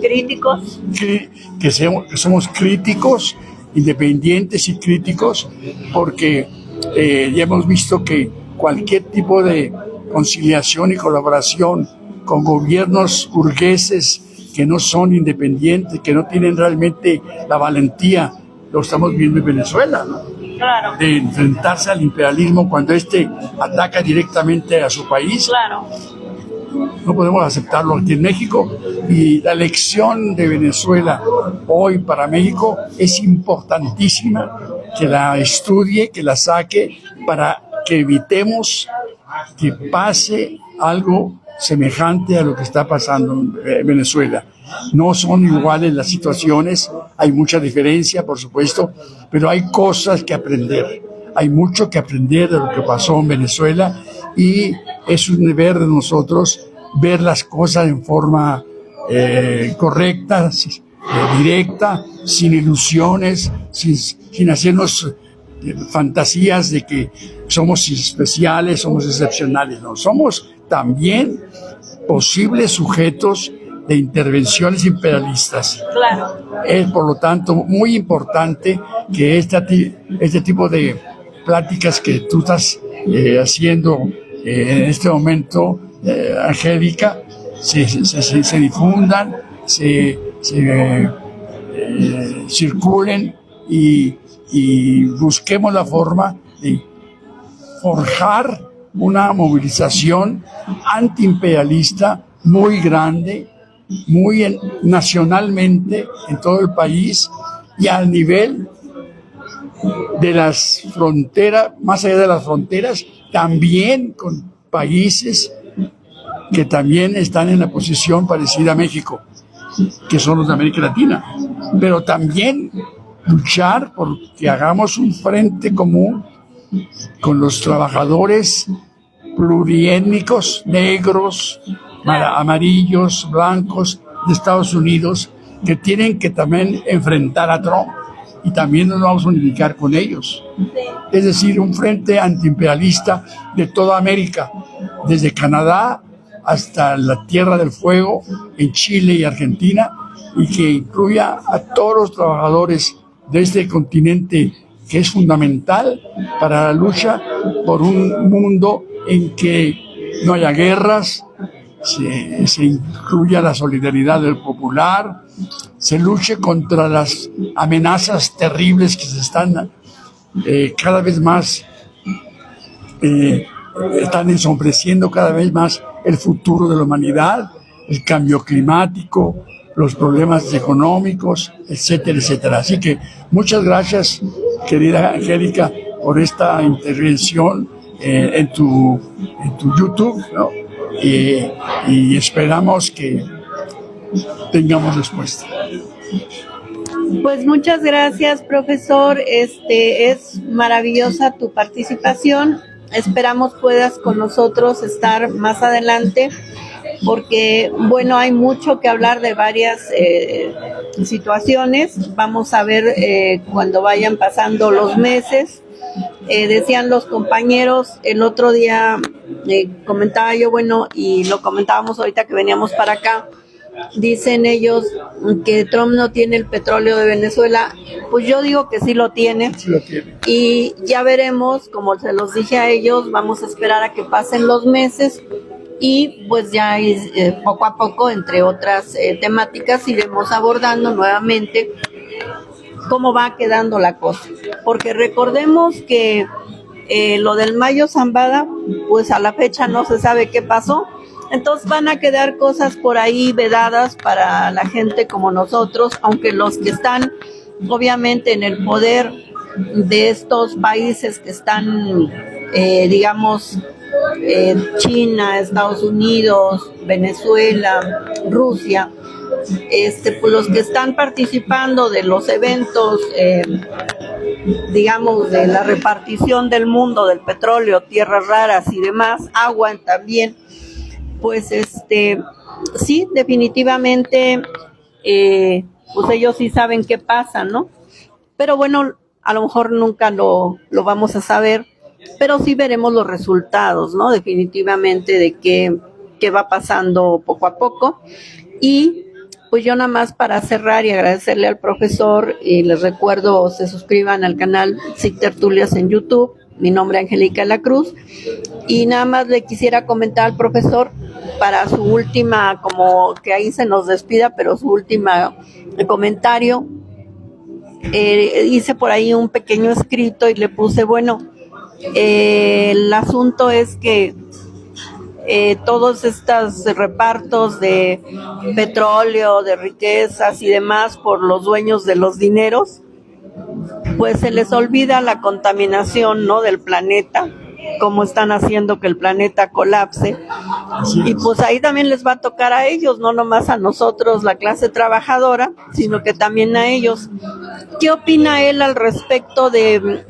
Críticos. Que somos críticos, independientes y críticos, porque ya hemos visto que cualquier tipo de conciliación y colaboración con gobiernos burgueses que no son independientes, que no tienen realmente la valentía, lo estamos viendo en Venezuela, ¿no? Claro. De enfrentarse al imperialismo cuando éste ataca directamente a su país. Claro. no podemos aceptarlo aquí en México, y la lección de Venezuela hoy para México es importantísima, que la estudie, que la saque, para que evitemos que pase algo semejante a lo que está pasando en Venezuela. No son iguales las situaciones, hay mucha diferencia, por supuesto, pero hay cosas que aprender. Hay mucho que aprender de lo que pasó en Venezuela, y es un deber de nosotros ver las cosas en forma correcta, directa, sin ilusiones, sin hacernos fantasías de que somos especiales, somos excepcionales. No, somos también posibles sujetos de intervenciones imperialistas. Claro. Es, por lo tanto, muy importante que este tipo de pláticas que tú estás haciendo en este momento, Angélica, se difundan, se circulen, y busquemos la forma de forjar una movilización antiimperialista muy grande, muy nacionalmente en todo el país, y al nivel de las fronteras, más allá de las fronteras, también con países que también están en la posición parecida a México, que son los de América Latina, pero también luchar por que hagamos un frente común con los trabajadores pluriétnicos, negros, amarillos, blancos de Estados Unidos, que tienen que también enfrentar a Trump, y también nos vamos a unificar con ellos. Es decir, un frente antiimperialista de toda América, desde Canadá hasta la Tierra del Fuego, en Chile y Argentina, y que incluya a todos los trabajadores de este continente, que es fundamental para la lucha por un mundo en que no haya guerras, se incluya la solidaridad del popular, se luche contra las amenazas terribles que se están cada vez más, están ensombreciendo cada vez más el futuro de la humanidad, el cambio climático, los problemas económicos, etcétera, etcétera. Así que muchas gracias, querida Angélica, por esta intervención en tu YouTube, ¿no? Y esperamos que tengamos respuesta. Pues muchas gracias, profesor. Es maravillosa tu participación. Esperamos puedas con nosotros estar más adelante, porque, bueno, hay mucho que hablar de varias situaciones. Vamos a ver cuando vayan pasando los meses. Decían los compañeros, el otro día comentaba yo, bueno, y lo comentábamos ahorita que veníamos para acá, dicen ellos que Trump no tiene el petróleo de Venezuela. Pues yo digo que sí lo tiene. Sí lo tiene. Y ya veremos, como se los dije a ellos, vamos a esperar a que pasen los meses, y pues ya poco a poco, entre otras temáticas, iremos abordando nuevamente cómo va quedando la cosa, porque recordemos que lo del Mayo Zambada, pues a la fecha no se sabe qué pasó. Entonces van a quedar cosas por ahí vedadas para la gente como nosotros, aunque los que están obviamente en el poder de estos países que están, digamos, China, Estados Unidos, Venezuela, Rusia, pues los que están participando de los eventos, digamos, de la repartición del mundo del petróleo, tierras raras y demás, agua también, pues sí, definitivamente, pues ellos sí saben qué pasa, ¿no? Pero bueno, a lo mejor nunca lo vamos a saber, pero sí veremos los resultados, ¿no? Definitivamente de qué va pasando poco a poco. Y pues yo nada más para cerrar y agradecerle al profesor, y les recuerdo, se suscriban al canal SIC Tertulias en YouTube. Mi nombre es Angélica de la Cruz, y nada más le quisiera comentar al profesor para su última, como que ahí se nos despida, pero su última comentario. Hice por ahí un pequeño escrito y le puse, bueno, el asunto es que todos estos repartos de petróleo, de riquezas y demás por los dueños de los dineros, pues se les olvida la contaminación, ¿no?, del planeta, cómo están haciendo que el planeta colapse. Y pues ahí también les va a tocar a ellos, no nomás a nosotros, la clase trabajadora, sino que también a ellos. ¿Qué opina él al respecto de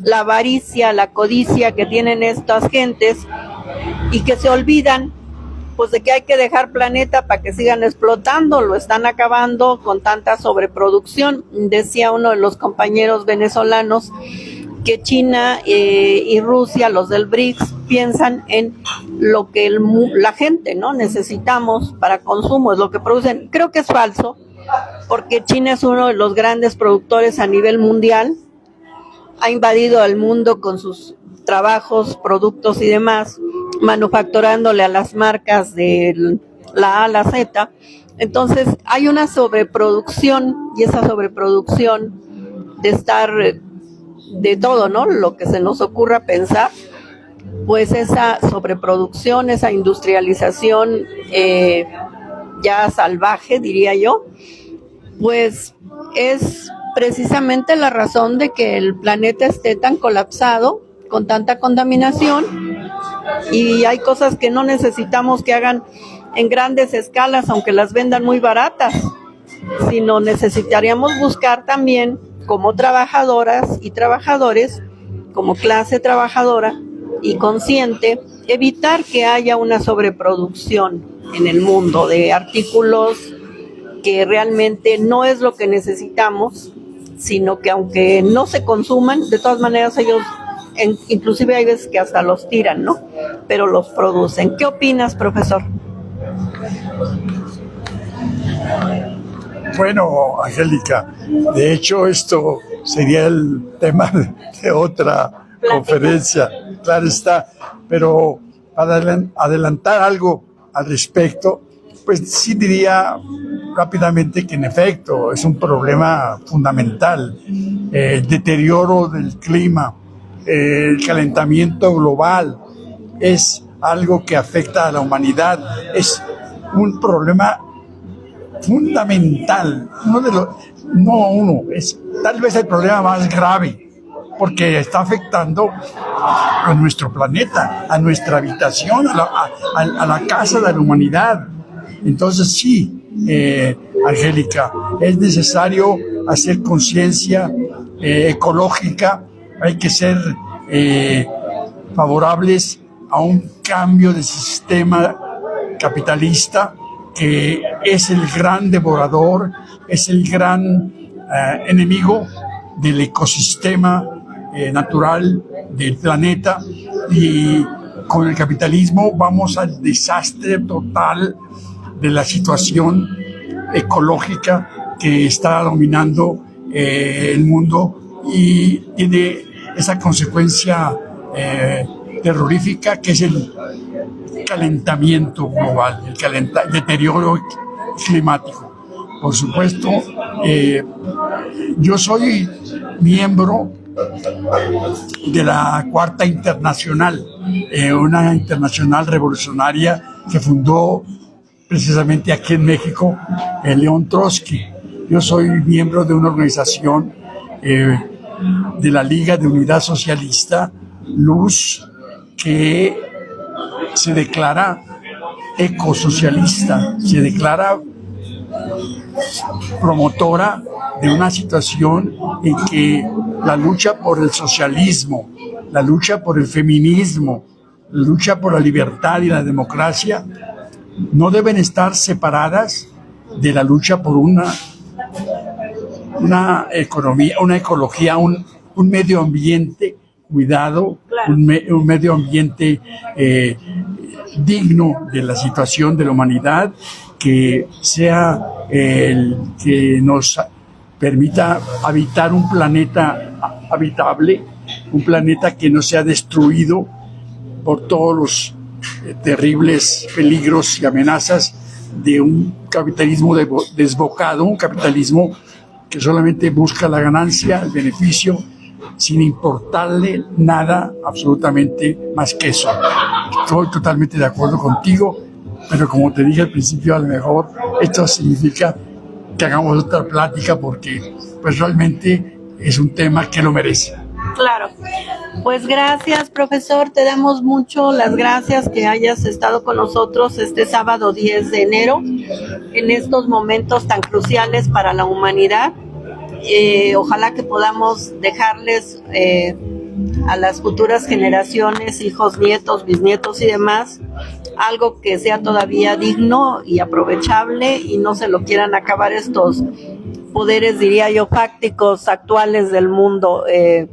la avaricia, la codicia que tienen estas gentes y que se olvidan pues de que hay que dejar planeta para que sigan explotando? Lo están acabando con tanta sobreproducción. Decía uno de los compañeros venezolanos que China y Rusia, los del BRICS, piensan en lo que la gente, ¿no?, necesitamos para consumo, es lo que producen. Creo que es falso, porque China es uno de los grandes productores a nivel mundial, ha invadido al mundo con sus trabajos, productos y demás, manufacturándole a las marcas de la A a la Z. Entonces hay una sobreproducción, y esa sobreproducción de estar de todo, ¿no?, lo que se nos ocurra pensar, pues esa sobreproducción, esa industrialización ya salvaje, diría yo, pues es precisamente la razón de que el planeta esté tan colapsado, con tanta contaminación, y hay cosas que no necesitamos que hagan en grandes escalas, aunque las vendan muy baratas, sino necesitaríamos buscar también, como trabajadoras y trabajadores, como clase trabajadora y consciente, evitar que haya una sobreproducción en el mundo de artículos que realmente no es lo que necesitamos, sino que aunque no se consuman, de todas maneras ellos, inclusive hay veces que hasta los tiran, ¿no?, pero los producen. ¿Qué opinas, profesor? Bueno, Angélica, de hecho esto sería el tema de otra conferencia, claro está, pero para adelantar algo al respecto, pues sí diría rápidamente que en efecto es un problema fundamental, el deterioro del clima, el calentamiento global es algo que afecta a la humanidad, es un problema fundamental, es tal vez el problema más grave, porque está afectando a nuestro planeta, a nuestra habitación, a la casa de la humanidad. Entonces sí, Angélica, es necesario hacer conciencia ecológica, hay que ser favorables a un cambio de sistema capitalista que es el gran devorador, es el gran enemigo del ecosistema natural del planeta, y con el capitalismo vamos al desastre total de la situación ecológica que está dominando el mundo, y tiene esa consecuencia terrorífica que es el calentamiento global, el deterioro climático. Por supuesto, yo soy miembro de la Cuarta Internacional, una internacional revolucionaria que fundó precisamente aquí en México León Trotsky. Yo soy miembro de una organización de la Liga de Unidad Socialista, LUS, que se declara ecosocialista, se declara promotora de una situación en que la lucha por el socialismo, la lucha por el feminismo, la lucha por la libertad y la democracia no deben estar separadas de la lucha por una economía, una ecología, un medio ambiente cuidado, claro, un medio ambiente digno de la situación de la humanidad, que sea el que nos permita habitar un planeta habitable, un planeta que no sea destruido por todos los terribles peligros y amenazas de un capitalismo desbocado, un capitalismo que solamente busca la ganancia, el beneficio, sin importarle nada absolutamente más que eso. estoy totalmente de acuerdo contigo, pero como te dije al principio, a lo mejor esto significa que hagamos otra plática porque pues realmente es un tema que lo merece. Claro. Pues gracias, profesor. Te damos mucho las gracias que hayas estado con nosotros este sábado 10 de enero en estos momentos tan cruciales para la humanidad. Ojalá que podamos dejarles a las futuras generaciones, hijos, nietos, bisnietos y demás, algo que sea todavía digno y aprovechable y no se lo quieran acabar estos poderes, diría yo, fácticos actuales del mundo, de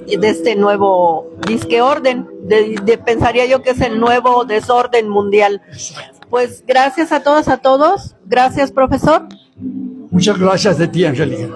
este nuevo disque orden, pensaría yo que es el nuevo desorden mundial. Pues gracias a todas, a todos. Gracias, profesor. Muchas gracias de ti, Angélica.